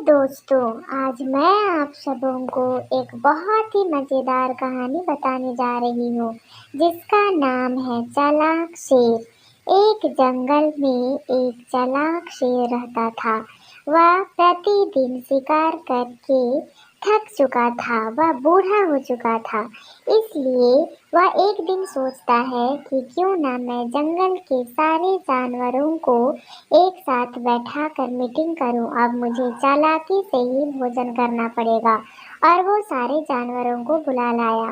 दोस्तों, आज मैं आप सबों को एक बहुत ही मज़ेदार कहानी बताने जा रही हूँ, जिसका नाम है चालाक शेर। एक जंगल में एक चालाक शेर रहता था। वह प्रतिदिन शिकार करके थक चुका था, वह बूढ़ा हो चुका था। इसलिए वह एक दिन सोचता है कि क्यों ना मैं जंगल के सारे जानवरों को एक साथ बैठा कर मीटिंग करूं। अब मुझे चालाकी से ही भोजन करना पड़ेगा। और वो सारे जानवरों को बुला लाया।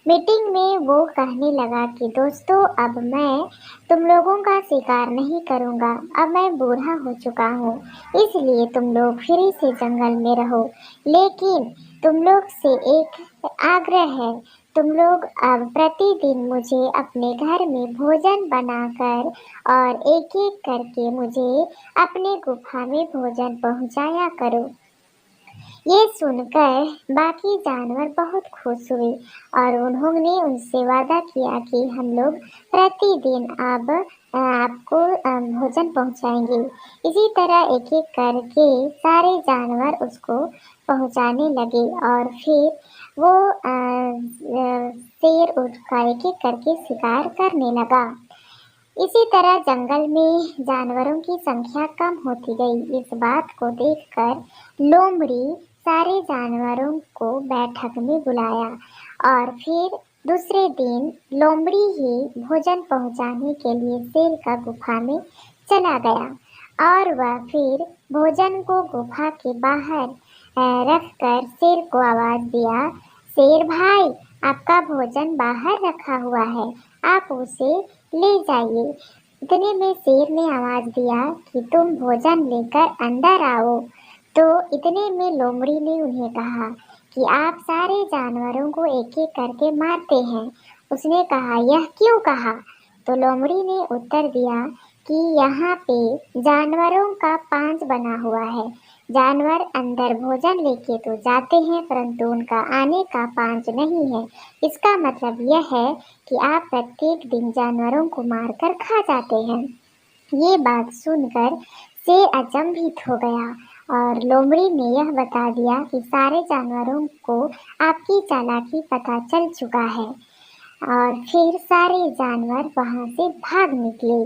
मीटिंग में वो कहने लगा कि दोस्तों, अब मैं तुम लोगों का शिकार नहीं करूंगा। अब मैं बूढ़ा हो चुका हूँ, इसलिए तुम लोग फ्री से जंगल में रहो। लेकिन तुम लोग से एक आग्रह है, तुम लोग अब प्रतिदिन मुझे अपने घर में भोजन बनाकर और एक एक करके मुझे अपने गुफा में भोजन पहुंचाया करो। ये सुनकर बाकी जानवर बहुत खुश हुए और उन्होंने उनसे वादा किया कि हम लोग प्रतिदिन अब आपको भोजन पहुंचाएंगे। इसी तरह एक एक करके सारे जानवर उसको पहुंचाने लगे और फिर वो शेर उसका एक एक करके शिकार करने लगा। इसी तरह जंगल में जानवरों की संख्या कम होती गई। इस बात को देखकर लोमड़ी सारे जानवरों को बैठक में बुलाया और फिर दूसरे दिन लोमड़ी ही भोजन पहुंचाने के लिए शेर का गुफा में चला गया और वह फिर भोजन को गुफा के बाहर रखकर शेर को आवाज दिया, शेर भाई, आपका भोजन बाहर रखा हुआ है, आप उसे ले जाइए। इतने में शेर ने आवाज दिया कि तुम भोजन लेकर अंदर आओ। तो इतने में लोमड़ी ने उन्हें कहा कि आप सारे जानवरों को एक एक करके मारते हैं। उसने कहा, यह क्यों कहा? तो लोमड़ी ने उत्तर दिया कि यहाँ पे जानवरों का पांच बना हुआ है। जानवर अंदर भोजन लेके तो जाते हैं, परंतु उनका आने का पांच नहीं है। इसका मतलब यह है कि आप प्रत्येक दिन जानवरों को मारकर खा जाते हैं। ये बात सुनकर शेर अचंभित हो गया और लोमड़ी ने यह बता दिया कि सारे जानवरों को आपकी चालाकी पता चल चुका है। और फिर सारे जानवर वहां से भाग निकले।